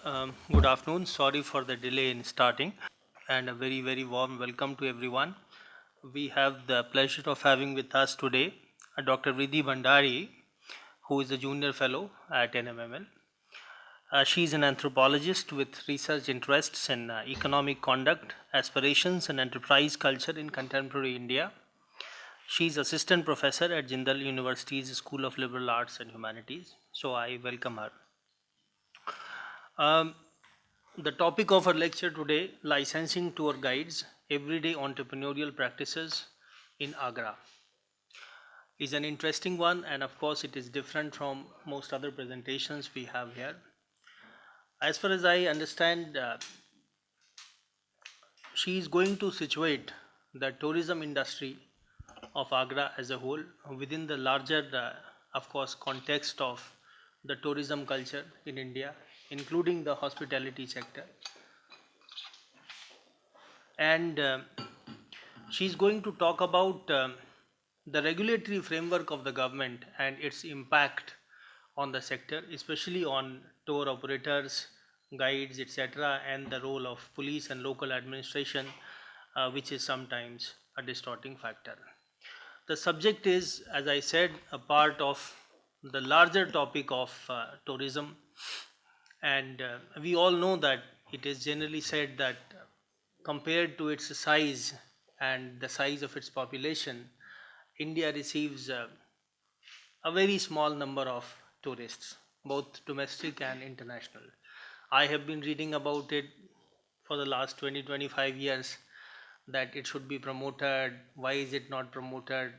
Good afternoon. Sorry for the delay in starting, and a very warm welcome to everyone. We have the pleasure of having with us today Dr. Riddhi Bhandari, who is a junior fellow at PMML. She is an anthropologist with research interests in economic conduct, aspirations, and enterprise culture in contemporary India. She is assistant professor at Jindal University's School of Liberal Arts and Humanities. So I welcome her. Um, The topic of our lecture today, licensing tour guides, everyday entrepreneurial practices in Agra, is an interesting one, and of course it is different from most other presentations we have here. As far as I understand, she is going to situate the tourism industry of Agra as a whole within the larger, of course, context of the tourism culture in India, including the hospitality sector. And she's going to talk about the regulatory framework of the government and its impact on the sector, especially on tour operators, guides, etc., and the role of police and local administration, which is sometimes a distorting factor. The subject is, as I said, a part of the larger topic of tourism, and we all know that it is generally said that compared to its size and the size of its population, India receives a very small number of tourists, both domestic and international. I have been reading about it for the last 20-25 years that it should be promoted. Why is it not promoted?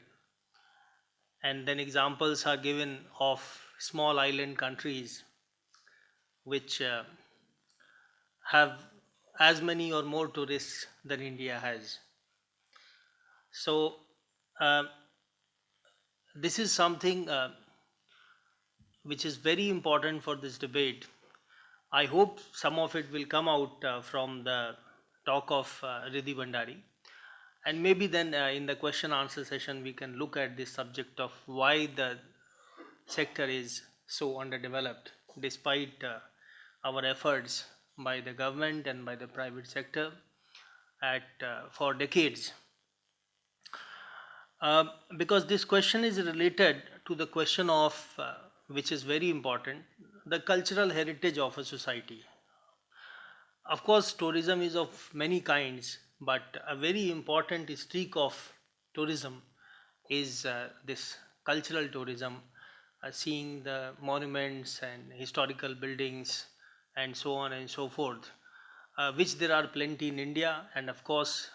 And then examples are given of small island countries which have as many or more tourists than India has. So, uh, this is something which is very important for this debate. I hope some of it will come out from the talk of Riddhi Bhandari. And maybe then in the question answer session, we can look at this subject of why the sector is so underdeveloped despite our efforts by the government and by the private sector for decades. Because this question is related to the question of, which is very important, the cultural heritage of a society. Of course, tourism is of many kinds, but a very important streak of tourism is this cultural tourism, seeing the monuments and historical buildings and so on and so forth, which there are plenty in India. And of course,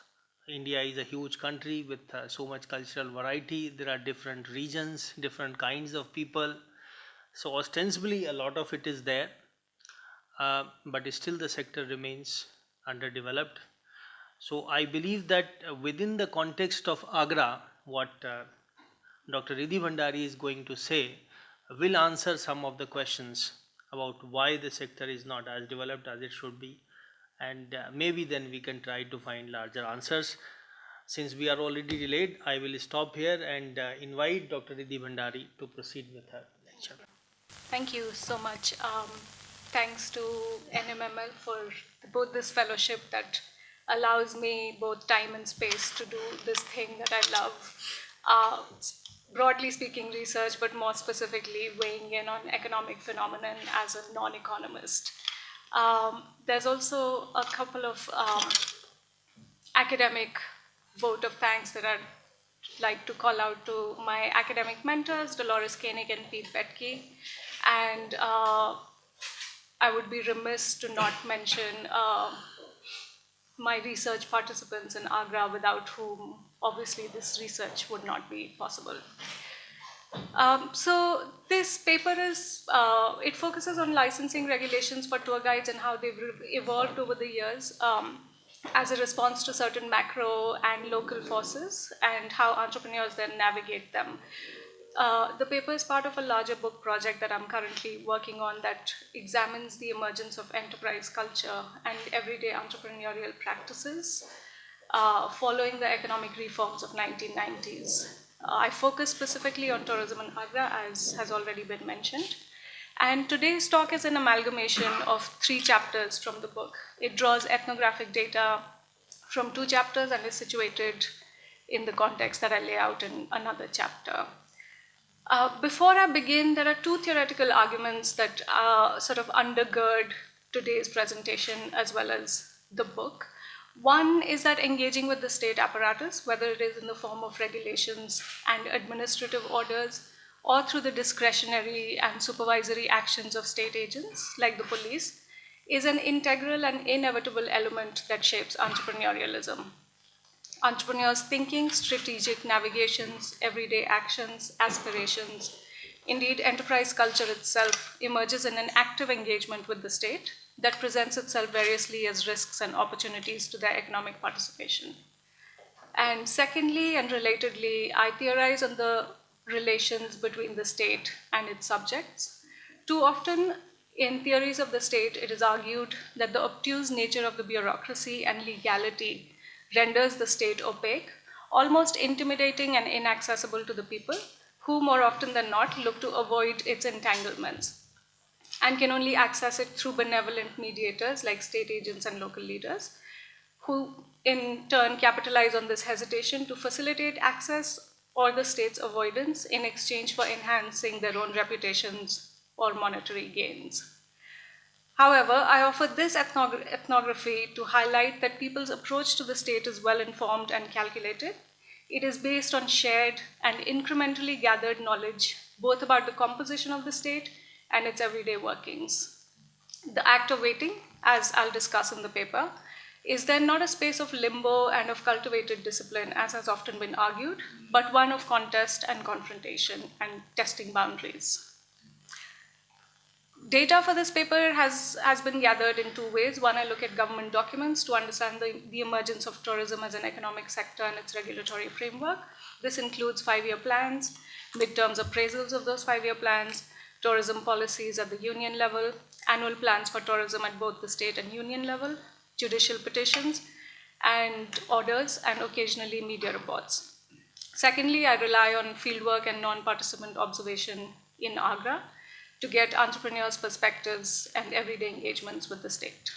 India is a huge country with so much cultural variety. There are different regions, different kinds of people. So ostensibly, a lot of it is there, but still the sector remains underdeveloped. So I believe that within the context of Agra, what Dr. Riddhi Bhandari is going to say will answer some of the questions about why the sector is not as developed as it should be, and maybe then we can try to find larger answers. Since we are already delayed, I will stop here and invite Dr. Riddhi Bhandari to proceed with her lecture. Thank you so much. Thanks to NMML for both this fellowship that allows me both time and space to do this thing that I love. Broadly speaking, research, but more specifically, weighing in on economic phenomenon as a non-economist. There's also a couple of academic vote of thanks that I'd like to call out to my academic mentors, Dolores Koenig and Pete Betke. And I would be remiss to not mention my research participants in Agra, without whom obviously this research would not be possible. So this paper is, it focuses on licensing regulations for tour guides and how they've evolved over the years as a response to certain macro and local forces, and how entrepreneurs then navigate them. The paper is part of a larger book project that I'm currently working on that examines the emergence of enterprise culture and everyday entrepreneurial practices following the economic reforms of 1990s. I focus specifically on tourism in Agra, as has already been mentioned. And today's talk is an amalgamation of 3 chapters from the book. It draws ethnographic data from 2 chapters and is situated in the context that I lay out in another chapter. Before I begin, there are 2 theoretical arguments that sort of undergird today's presentation as well as the book. One is that engaging with the state apparatus, whether it is in the form of regulations and administrative orders, or through the discretionary and supervisory actions of state agents like the police, is an integral and inevitable element that shapes entrepreneurialism. Entrepreneurs' thinking, strategic navigations, everyday actions, aspirations, indeed, enterprise culture itself emerges in an active engagement with the state that presents itself variously as risks and opportunities to their economic participation. And secondly, and relatedly, I theorize on the relations between the state and its subjects. Too often, in theories of the state, it is argued that the obtuse nature of the bureaucracy and legality renders the state opaque, almost intimidating and inaccessible to the people, who more often than not look to avoid its entanglements and can only access it through benevolent mediators like state agents and local leaders, who in turn capitalize on this hesitation to facilitate access or the state's avoidance in exchange for enhancing their own reputations or monetary gains. However, I offer this ethnography to highlight that people's approach to the state is well informed and calculated. It is based on shared and incrementally gathered knowledge, both about the composition of the state and its everyday workings. The act of waiting, as I'll discuss in the paper, is then not a space of limbo and of cultivated discipline, as has often been argued, but one of contest and confrontation and testing boundaries. Data for this paper has been gathered in 2 ways. One, I look at government documents to understand the emergence of tourism as an economic sector and its regulatory framework. This includes 5-year plans, midterms appraisals of those 5-year plans, tourism policies at the union level, annual plans for tourism at both the state and union level, judicial petitions and orders, and occasionally media reports. Secondly, I rely on fieldwork and non-participant observation in Agra to get entrepreneurs' perspectives and everyday engagements with the state.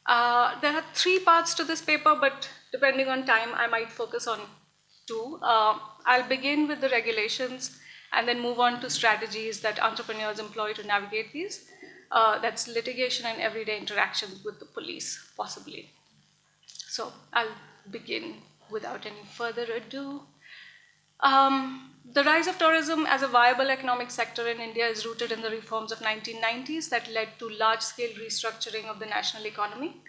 There are 3 parts to this paper, but depending on time, I might focus on 2. I'll begin with the regulations and then move on to strategies that entrepreneurs employ to navigate these. That's litigation and everyday interactions with the police, possibly. So I'll begin without any further ado. The rise of tourism as a viable economic sector in India is rooted in the reforms of 1990s that led to large-scale restructuring of the national economy.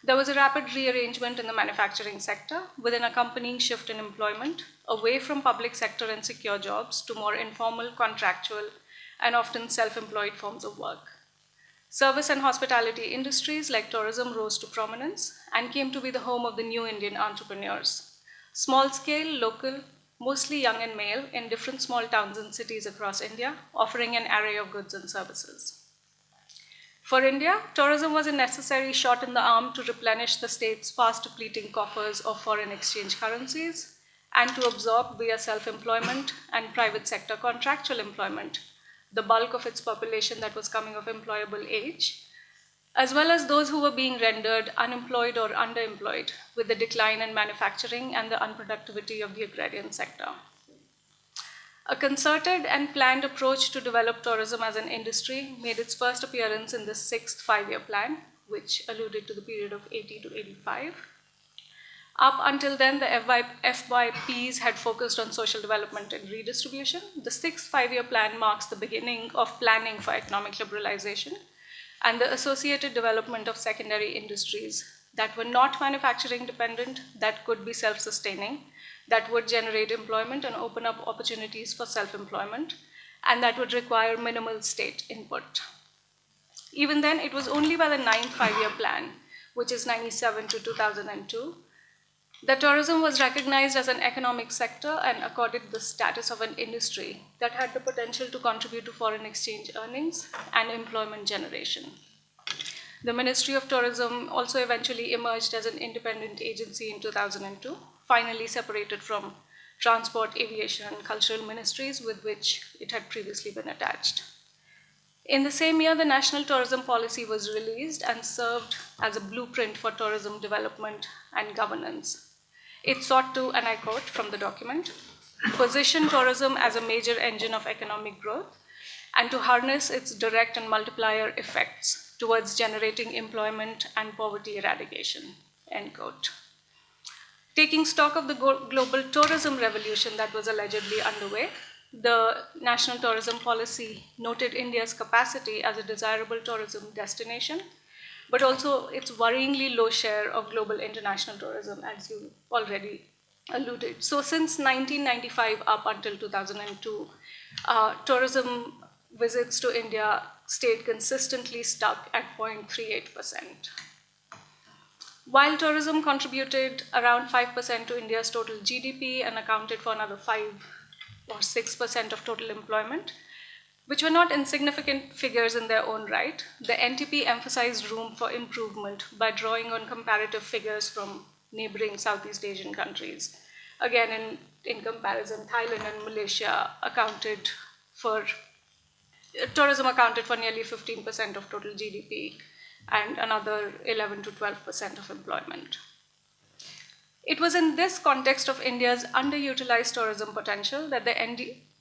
There was a rapid rearrangement in the manufacturing sector with an accompanying shift in employment away from public sector and secure jobs to more informal, contractual, and often self-employed forms of work. Service and hospitality industries like tourism rose to prominence and came to be the home of the new Indian entrepreneurs. Small-scale, local, mostly young and male, in different small towns and cities across India, offering an array of goods and services. For India, tourism was a necessary shot in the arm to replenish the state's fast-depleting coffers of foreign exchange currencies and to absorb via self-employment and private sector contractual employment the bulk of its population that was coming of employable age, as well as those who were being rendered unemployed or underemployed with the decline in manufacturing and the unproductivity of the agrarian sector. A concerted and planned approach to develop tourism as an industry made its first appearance in the 6th 5-year plan, which alluded to the period of 80 to 85. Up until then, the FYPs had focused on social development and redistribution. The 6th 5-year plan marks the beginning of planning for economic liberalization and the associated development of secondary industries that were not manufacturing dependent, that could be self-sustaining, that would generate employment and open up opportunities for self-employment, and that would require minimal state input. Even then, it was only by the 9th 5-year plan, which is 97 to 2002, that tourism was recognized as an economic sector and accorded the status of an industry that had the potential to contribute to foreign exchange earnings and employment generation. The Ministry of Tourism also eventually emerged as an independent agency in 2002, finally separated from transport, aviation, and cultural ministries with which it had previously been attached. In the same year, the National Tourism Policy was released and served as a blueprint for tourism development and governance. It sought to, and I quote from the document, position tourism as a major engine of economic growth and to harness its direct and multiplier effects towards generating employment and poverty eradication, end quote. Taking stock of the global tourism revolution that was allegedly underway, the National Tourism Policy noted India's capacity as a desirable tourism destination, but also its worryingly low share of global international tourism, as you already alluded. So since 1995 up until 2002, tourism visits to India stayed consistently stuck at 0.38%. While tourism contributed around 5% to India's total GDP and accounted for another 5 or 6% of total employment, which were not insignificant figures in their own right, the NTP emphasized room for improvement by drawing on comparative figures from neighboring Southeast Asian countries. Again, in comparison, Thailand and Malaysia tourism accounted for nearly 15% of total GDP and another 11 to 12% of employment. It was in this context of India's underutilized tourism potential that the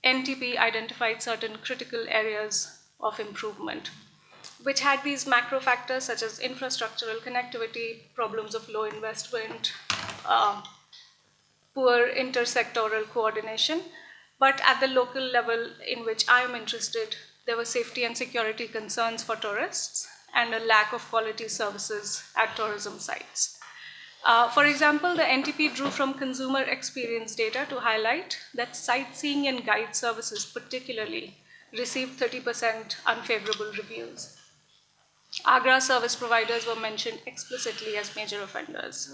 NTP identified certain critical areas of improvement, which had these macro factors such as infrastructural connectivity, problems of low investment, poor intersectoral coordination. But at the local level in which I am interested, there were safety and security concerns for tourists and a lack of quality services at tourism sites. For example, the NTP drew from consumer experience data to highlight that sightseeing and guide services particularly received 30% unfavorable reviews. Agra service providers were mentioned explicitly as major offenders.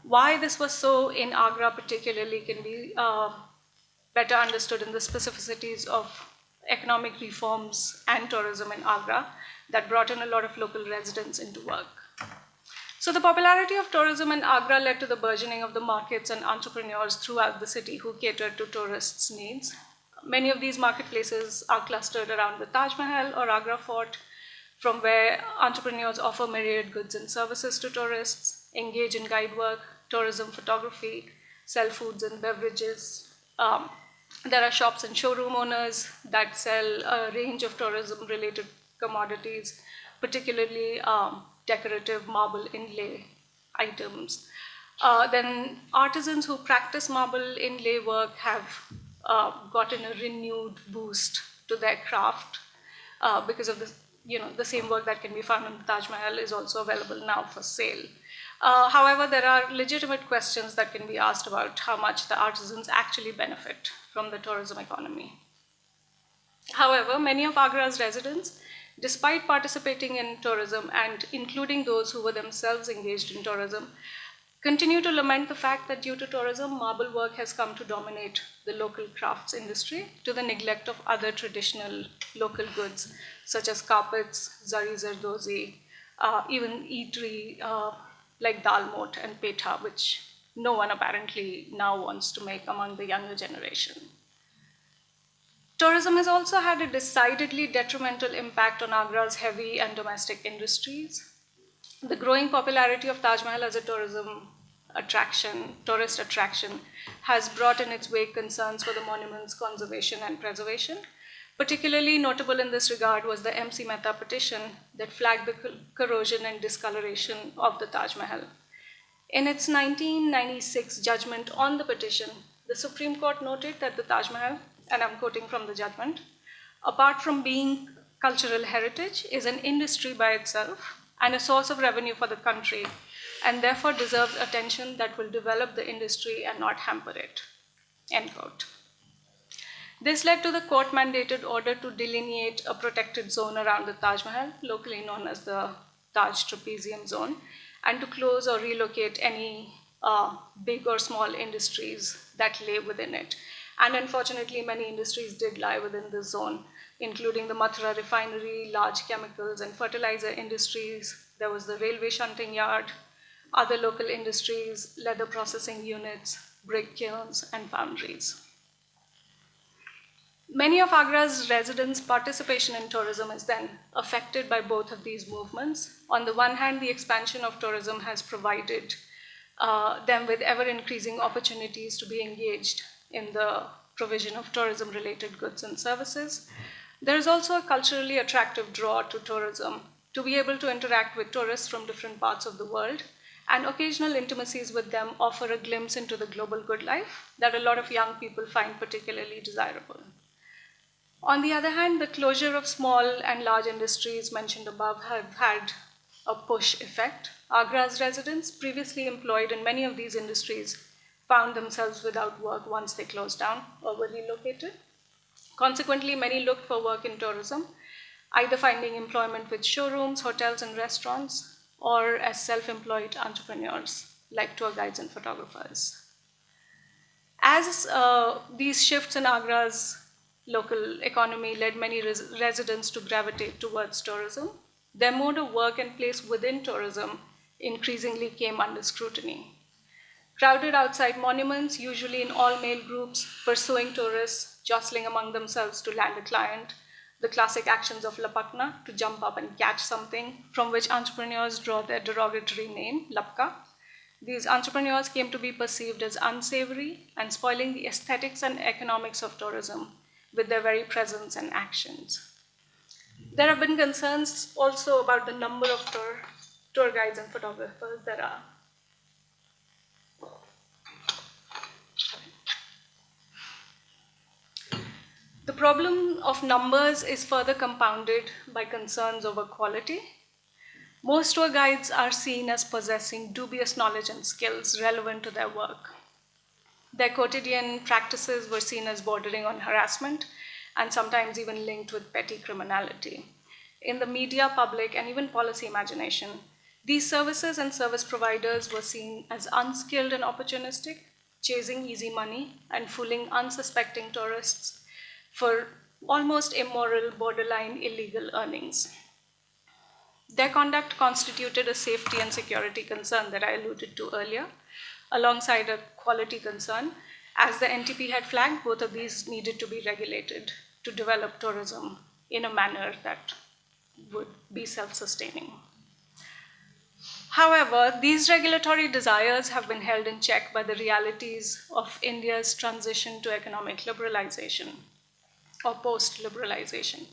Why this was so in Agra particularly can be better understood in the specificities of economic reforms and tourism in Agra that brought in a lot of local residents into work. So the popularity of tourism in Agra led to the burgeoning of the markets and entrepreneurs throughout the city who catered to tourists' needs. Many of these marketplaces are clustered around the Taj Mahal or Agra Fort, from where entrepreneurs offer myriad goods and services to tourists, engage in guide work, tourism photography, sell foods and beverages. There are shops and showroom owners that sell a range of tourism-related commodities, particularly decorative marble inlay items. Then artisans who practice marble inlay work have gotten a renewed boost to their craft because of the same work that can be found in the Taj Mahal is also available now for sale. However, there are legitimate questions that can be asked about how much the artisans actually benefit from the tourism economy. However, many of Agra's residents, despite participating in tourism and including those who were themselves engaged in tourism, continue to lament the fact that due to tourism, marble work has come to dominate the local crafts industry to the neglect of other traditional local goods such as carpets, zari zardozi, even eatery like dalmot and petha, which no one apparently now wants to make among the younger generation. Tourism has also had a decidedly detrimental impact on Agra's heavy and domestic industries. The growing popularity of Taj Mahal as a tourist attraction, has brought in its wake concerns for the monument's conservation and preservation. Particularly notable in this regard was the MC Mehta petition that flagged the corrosion and discoloration of the Taj Mahal. In its 1996 judgment on the petition, the Supreme Court noted that the Taj Mahal, and I'm quoting from the judgment, apart from being cultural heritage, is an industry by itself and a source of revenue for the country, and therefore deserves attention that will develop the industry and not hamper it, end quote. This led to the court-mandated order to delineate a protected zone around the Taj Mahal, locally known as the Taj Trapezium Zone, and to close or relocate any big or small industries that lay within it. And unfortunately, many industries did lie within the zone, including the Mathura refinery, large chemicals and fertilizer industries. There was the railway shunting yard, other local industries, leather processing units, brick kilns, and foundries. Many of Agra's residents' participation in tourism is then affected by both of these movements. On the one hand, the expansion of tourism has provided them with ever increasing opportunities to be engaged in the provision of tourism related goods and services. There is also a culturally attractive draw to tourism to be able to interact with tourists from different parts of the world, and occasional intimacies with them offer a glimpse into the global good life that a lot of young people find particularly desirable. On the other hand, the closure of small and large industries mentioned above have had a push effect. Agra's residents, previously employed in many of these industries, found themselves without work once they closed down or were relocated. Consequently, many looked for work in tourism, either finding employment with showrooms, hotels, and restaurants, or as self-employed entrepreneurs like tour guides and photographers. As these shifts in Agra's local economy led many residents to gravitate towards tourism, their mode of work and place within tourism increasingly came under scrutiny. Crowded outside monuments, usually in all male groups, pursuing tourists, jostling among themselves to land a client, the classic actions of lapakna, to jump up and catch something, from which entrepreneurs draw their derogatory name, lapka. These entrepreneurs came to be perceived as unsavory and spoiling the aesthetics and economics of tourism with their very presence and actions. There have been concerns also about the number of tour guides and photographers there are. The problem of numbers is further compounded by concerns over quality. Most tour guides are seen as possessing dubious knowledge and skills relevant to their work. Their quotidian practices were seen as bordering on harassment and sometimes even linked with petty criminality. In the media, public, and even policy imagination, these services and service providers were seen as unskilled and opportunistic, chasing easy money and fooling unsuspecting tourists for almost immoral, borderline illegal earnings. Their conduct constituted a safety and security concern that I alluded to earlier, alongside a quality concern. As the NTP had flagged, both of these needed to be regulated to develop tourism in a manner that would be self-sustaining. However, these regulatory desires have been held in check by the realities of India's transition to economic liberalization or post-liberalization.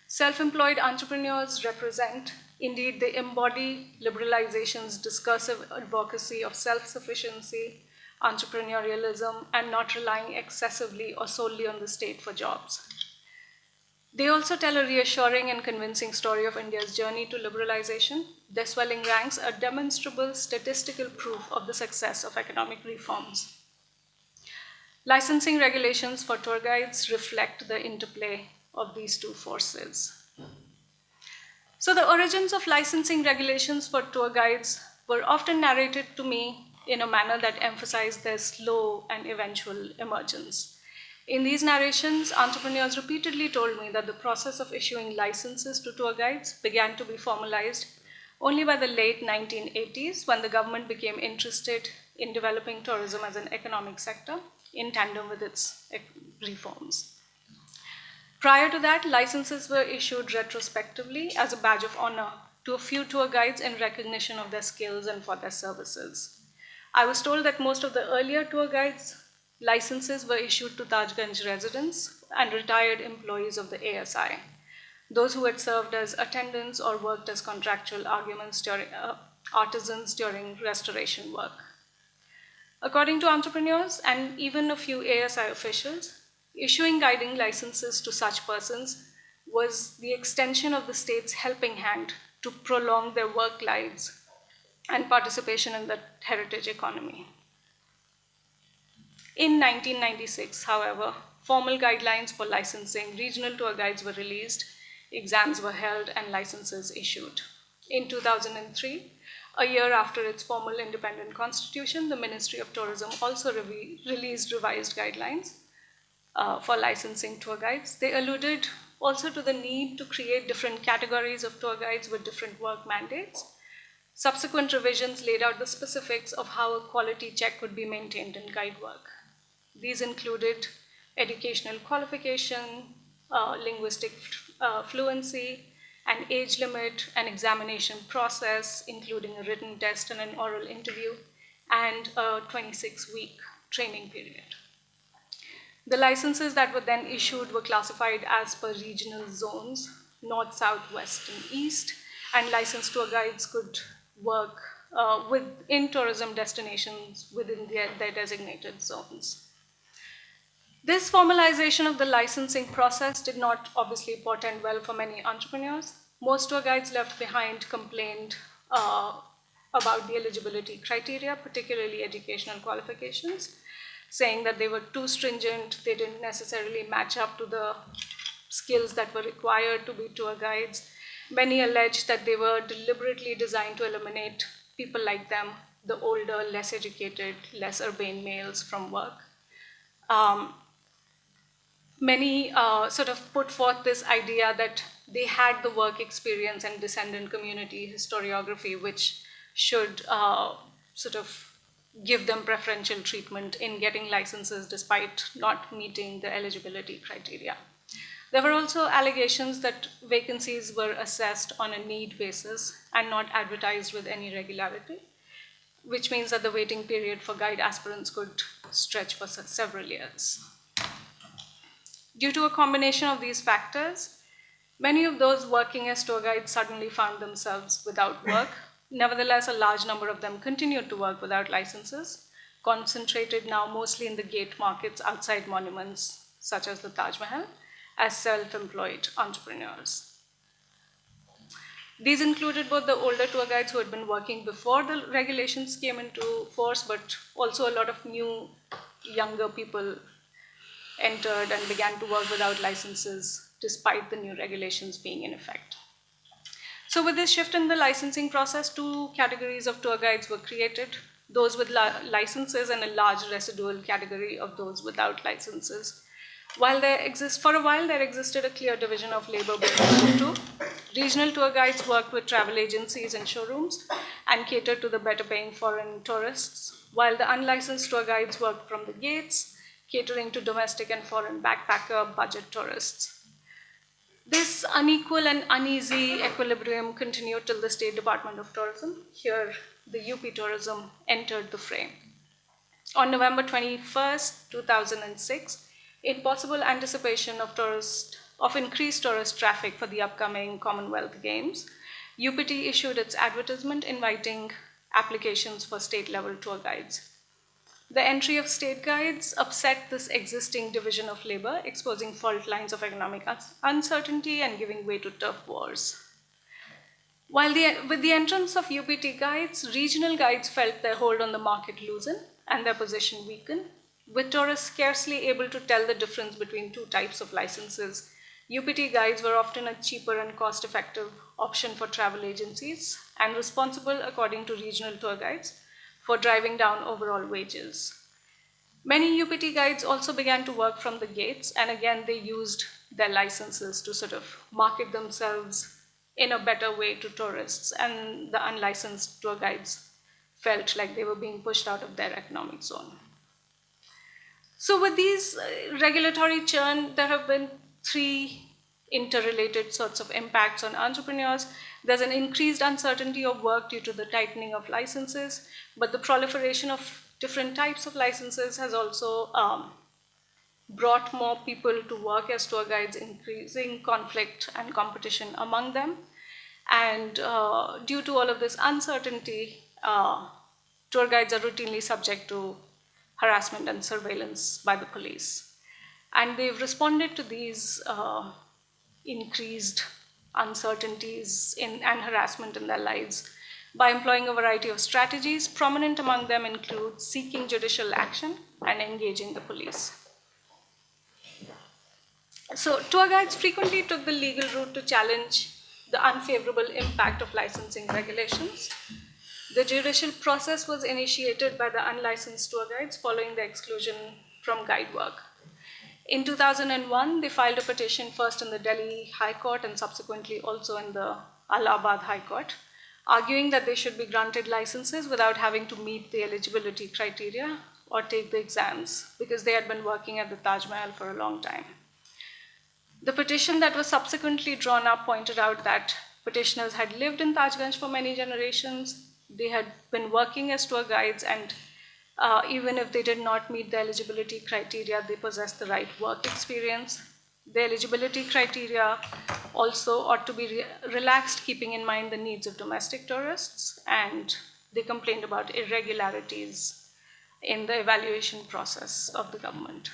Self-employed entrepreneurs represent, indeed, they embody liberalization's discursive advocacy of self-sufficiency, entrepreneurialism, and not relying excessively or solely on the state for jobs. They also tell a reassuring and convincing story of India's journey to liberalization. Their swelling ranks are demonstrable statistical proof of the success of economic reforms. Licensing regulations for tour guides reflect the interplay of these two forces. So the origins of licensing regulations for tour guides were often narrated to me in a manner that emphasized their slow and eventual emergence. In these narrations, entrepreneurs repeatedly told me that the process of issuing licenses to tour guides began to be formalized only by the late 1980s, when the government became interested in developing tourism as an economic sector in tandem with its reforms. Prior to that, licenses were issued retrospectively as a badge of honor to a few tour guides in recognition of their skills and for their services. I was told that most of the earlier tour guides' licenses were issued to Tajganj residents and retired employees of the ASI, those who had served as attendants or worked as contractual artisans during restoration work. According to entrepreneurs and even a few ASI officials, issuing guiding licenses to such persons was the extension of the state's helping hand to prolong their work lives and participation in the heritage economy. In 1996, however, formal guidelines for licensing regional tour guides were released, exams were held, and licenses issued. In 2003, a year after its formal independent constitution, the Ministry of Tourism also released revised guidelines for licensing tour guides. They alluded also to the need to create different categories of tour guides with different work mandates. Subsequent revisions laid out the specifics of how a quality check could be maintained in guide work. These included educational qualification, linguistic fluency, an age limit, an examination process, including a written test and an oral interview, and a 26-week training period. The licenses that were then issued were classified as per regional zones, north, south, west, and east, and licensed tour guides could work in tourism destinations within their designated zones. This formalization of the licensing process did not obviously portend well for many entrepreneurs. Most tour guides left behind complained about the eligibility criteria, particularly educational qualifications, saying that they were too stringent, they didn't necessarily match up to the skills that were required to be tour guides. Many alleged that they were deliberately designed to eliminate people like them, the older, less educated, less urbane males from work. Many sort of put forth this idea that they had the work experience and descendant community historiography, which should sort of give them preferential treatment in getting licenses despite not meeting the eligibility criteria. There were also allegations that vacancies were assessed on a need basis and not advertised with any regularity, which means that the waiting period for guide aspirants could stretch for several years. Due to a combination of these factors, many of those working as tour guides suddenly found themselves without work. Nevertheless, a large number of them continued to work without licenses, concentrated now mostly in the gate markets outside monuments, such as the Taj Mahal, as self-employed entrepreneurs. These included both the older tour guides who had been working before the regulations came into force, but also a lot of new, younger people entered and began to work without licenses despite the new regulations being in effect. So with this shift in the licensing process, two categories of tour guides were created, those with licenses and a large residual category of those without licenses. For a while, there existed a clear division of labor between the two. Regional tour guides worked with travel agencies and showrooms and catered to the better paying foreign tourists, while the unlicensed tour guides worked from the gates, catering to domestic and foreign backpacker budget tourists. This unequal and uneasy equilibrium continued till the State Department of Tourism. Here, the UP Tourism entered the frame. On November 21st, 2006, in possible anticipation of increased tourist traffic for the upcoming Commonwealth Games, UPT issued its advertisement inviting applications for state-level tour guides. The entry of state guides upset this existing division of labor, exposing fault lines of economic uncertainty and giving way to turf wars. With the entrance of UPT guides, regional guides felt their hold on the market loosen and their position weaken. With tourists scarcely able to tell the difference between two types of licenses, UPT guides were often a cheaper and cost-effective option for travel agencies and responsible, according to regional tour guides, for driving down overall wages. Many UPT guides also began to work from the gates, and again they used their licenses to sort of market themselves in a better way to tourists, and the unlicensed tour guides felt like they were being pushed out of their economic zone. So with these regulatory churn, there have been three interrelated sorts of impacts on entrepreneurs. There's an increased uncertainty of work due to the tightening of licenses, but the proliferation of different types of licenses has also brought more people to work as tour guides, increasing conflict and competition among them. And due to all of this uncertainty, tour guides are routinely subject to harassment and surveillance by the police. And they've responded to these increased uncertainties and harassment in their lives by employing a variety of strategies. Prominent among them include seeking judicial action and engaging the police. So tour guides frequently took the legal route to challenge the unfavorable impact of licensing regulations. The judicial process was initiated by the unlicensed tour guides following the exclusion from guide work. In 2001, they filed a petition first in the Delhi High Court and subsequently also in the Allahabad High Court, arguing that they should be granted licenses without having to meet the eligibility criteria or take the exams because they had been working at the Taj Mahal for a long time. The petition that was subsequently drawn up pointed out that petitioners had lived in Tajganj for many generations. They had been working as tour guides, and even if they did not meet the eligibility criteria, they possessed the right work experience. The eligibility criteria also ought to be relaxed, keeping in mind the needs of domestic tourists, and they complained about irregularities in the evaluation process of the government.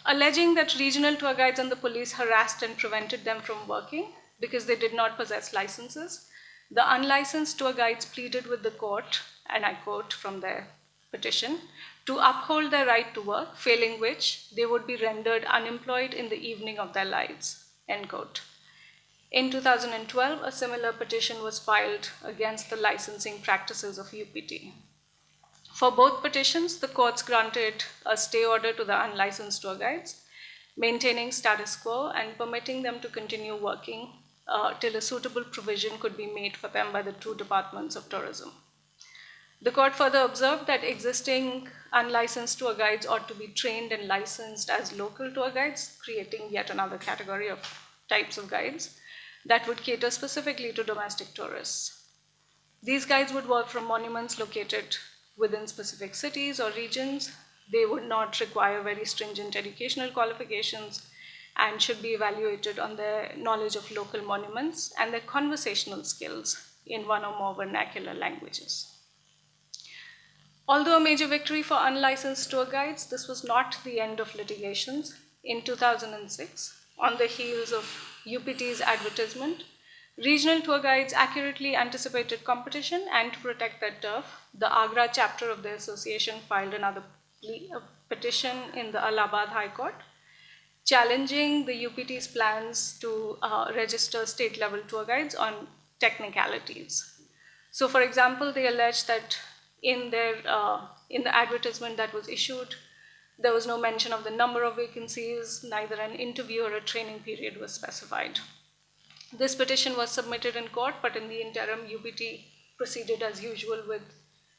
Alleging that regional tour guides and the police harassed and prevented them from working because they did not possess licenses, the unlicensed tour guides pleaded with the court, and I quote from their petition, to uphold their right to work, failing which they would be rendered unemployed in the evening of their lives, end quote. In 2012, a similar petition was filed against the licensing practices of UPT. For both petitions, the courts granted a stay order to the unlicensed tour guides, maintaining status quo and permitting them to continue working till a suitable provision could be made for them by the two departments of tourism. The court further observed that existing unlicensed tour guides ought to be trained and licensed as local tour guides, creating yet another category of types of guides that would cater specifically to domestic tourists. These guides would work from monuments located within specific cities or regions. They would not require very stringent educational qualifications and should be evaluated on their knowledge of local monuments and their conversational skills in one or more vernacular languages. Although a major victory for unlicensed tour guides, this was not the end of litigations. In 2006, on the heels of UPT's advertisement, regional tour guides accurately anticipated competition, and to protect their turf, the Agra chapter of the association filed another petition in the Allahabad High Court, challenging the UPT's plans to register state-level tour guides on technicalities. So, for example, they alleged that in the advertisement that was issued, there was no mention of the number of vacancies, neither an interview or a training period was specified. This petition was submitted in court, but in the interim, UPT proceeded as usual with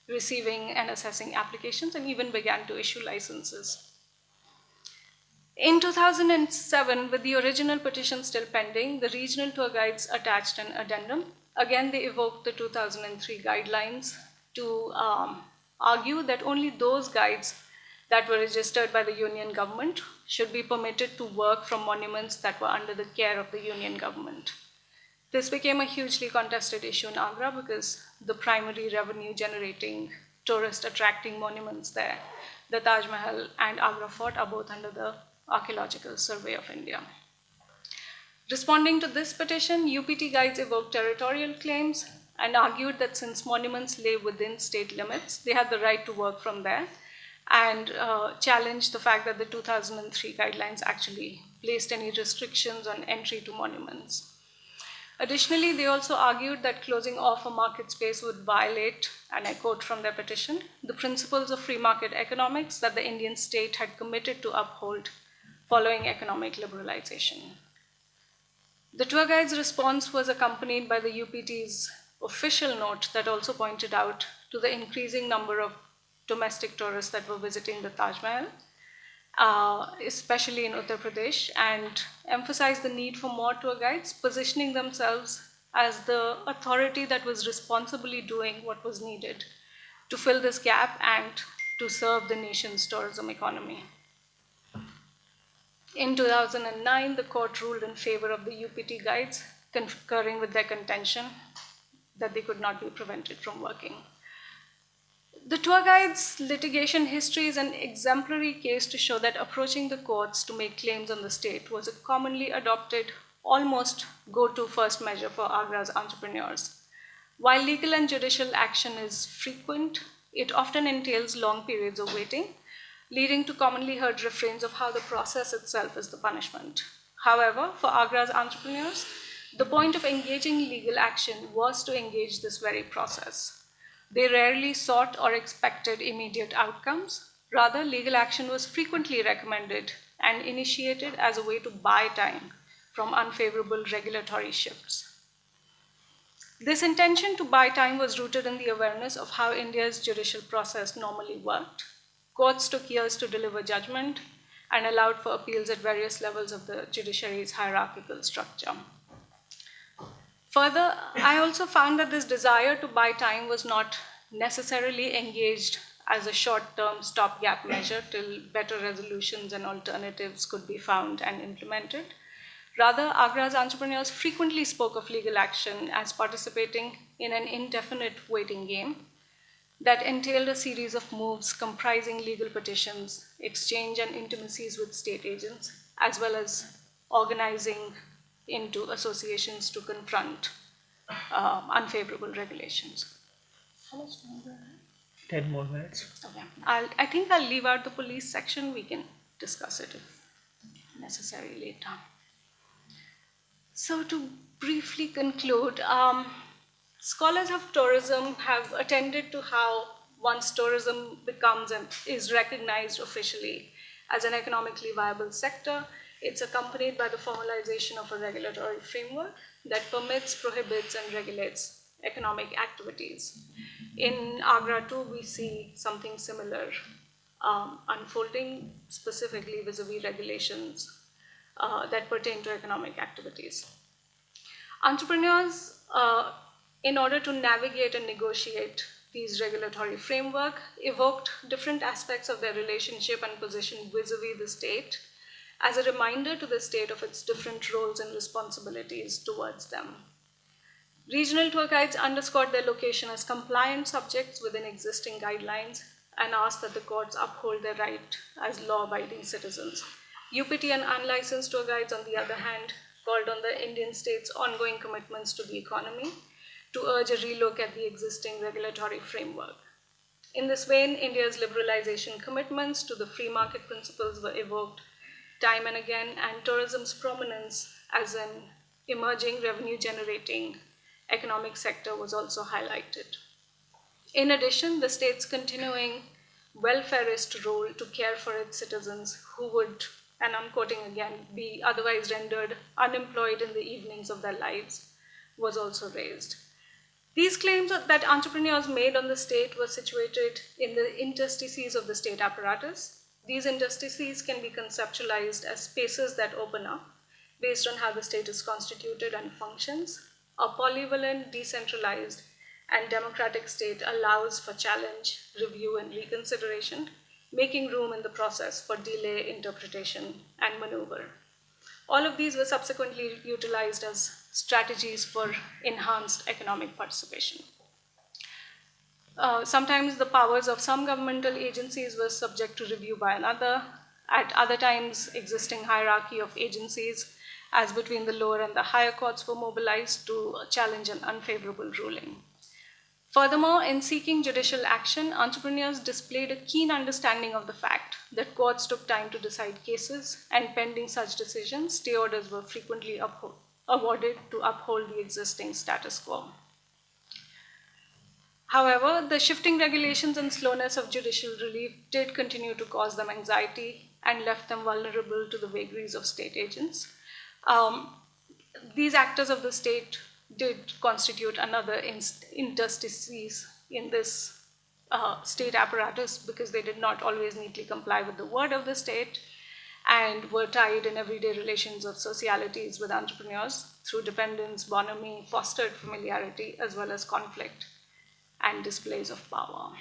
receiving and assessing applications and even began to issue licenses. In 2007, with the original petition still pending, the regional tour guides attached an addendum. Again, they evoked the 2003 guidelines to argue that only those guides that were registered by the union government should be permitted to work from monuments that were under the care of the union government. This became a hugely contested issue in Agra because the primary revenue generating, tourist attracting monuments there, the Taj Mahal and Agra Fort, are both under the Archaeological Survey of India. Responding to this petition, UPT guides evoked territorial claims and argued that since monuments lay within state limits, they had the right to work from there, and challenged the fact that the 2003 guidelines actually placed any restrictions on entry to monuments. Additionally, they also argued that closing off a market space would violate, and I quote from their petition, the principles of free market economics that the Indian state had committed to uphold following economic liberalization. The tour guide's response was accompanied by the UPT's official note that also pointed out to the increasing number of domestic tourists that were visiting the Taj Mahal, especially in Uttar Pradesh, and emphasized the need for more tour guides, positioning themselves as the authority that was responsibly doing what was needed to fill this gap and to serve the nation's tourism economy. In 2009, the court ruled in favor of the UPT guides, concurring with their contention that they could not be prevented from working. The tour guides' litigation history is an exemplary case to show that approaching the courts to make claims on the state was a commonly adopted, almost go-to first measure for Agra's entrepreneurs. While legal and judicial action is frequent, it often entails long periods of waiting, leading to commonly heard refrains of how the process itself is the punishment. However, for Agra's entrepreneurs, the point of engaging legal action was to engage this very process. They rarely sought or expected immediate outcomes. Rather, legal action was frequently recommended and initiated as a way to buy time from unfavorable regulatory shifts. This intention to buy time was rooted in the awareness of how India's judicial process normally worked. Courts took years to deliver judgment and allowed for appeals at various levels of the judiciary's hierarchical structure. Further, I also found that this desire to buy time was not necessarily engaged as a short-term stopgap measure till better resolutions and alternatives could be found and implemented. Rather, Agra's entrepreneurs frequently spoke of legal action as participating in an indefinite waiting game that entailed a series of moves comprising legal petitions, exchange and intimacies with state agents, as well as organizing into associations to confront unfavorable regulations. How much time do I have? 10 more minutes. Okay. I think I'll leave out the police section. We can discuss it if necessary later. So to briefly conclude, scholars of tourism have attended to how once tourism becomes and is recognized officially as an economically viable sector, it's accompanied by the formalization of a regulatory framework that permits, prohibits, and regulates economic activities. In Agra too, we see something similar unfolding, specifically vis-a-vis regulations that pertain to economic activities. Entrepreneurs, in order to navigate and negotiate these regulatory framework, evoked different aspects of their relationship and position vis-a-vis the state as a reminder to the state of its different roles and responsibilities towards them. Regional tour guides underscored their location as compliant subjects within existing guidelines and asked that the courts uphold their right as law-abiding citizens. UPT and unlicensed tour guides, on the other hand, called on the Indian state's ongoing commitments to the economy to urge a relook at the existing regulatory framework. In this vein, India's liberalization commitments to the free market principles were evoked time and again, and tourism's prominence as an emerging revenue-generating economic sector was also highlighted. In addition, the state's continuing welfareist role to care for its citizens who would, and I'm quoting again, be otherwise rendered unemployed in the evenings of their lives was also raised. These claims that entrepreneurs made on the state were situated in the interstices of the state apparatus. These interstices can be conceptualized as spaces that open up based on how the state is constituted and functions. A polyvalent, decentralized, and democratic state allows for challenge, review, and reconsideration, making room in the process for delay, interpretation, and maneuver. All of these were subsequently utilized as strategies for enhanced economic participation. Sometimes the powers of some governmental agencies were subject to review by another. At other times, existing hierarchy of agencies, as between the lower and the higher courts, were mobilized to challenge an unfavorable ruling. Furthermore, in seeking judicial action, entrepreneurs displayed a keen understanding of the fact that courts took time to decide cases, and pending such decisions, stay orders were frequently awarded to uphold the existing status quo. However, the shifting regulations and slowness of judicial relief did continue to cause them anxiety and left them vulnerable to the vagaries of state agents. These actors of the state did constitute another interstices in this state apparatus because they did not always neatly comply with the word of the state and were tied in everyday relations of socialities with entrepreneurs through dependence, bonhomie, fostered familiarity, as well as conflict and displays of power.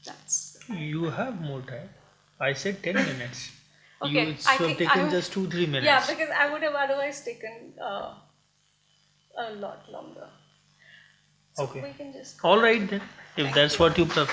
That's. You have more time. I said 10 minutes. Okay, You have taken just 2-3 minutes. Yeah, because I would have otherwise taken a lot longer. So okay. we can just. All right then. If that's what you prefer.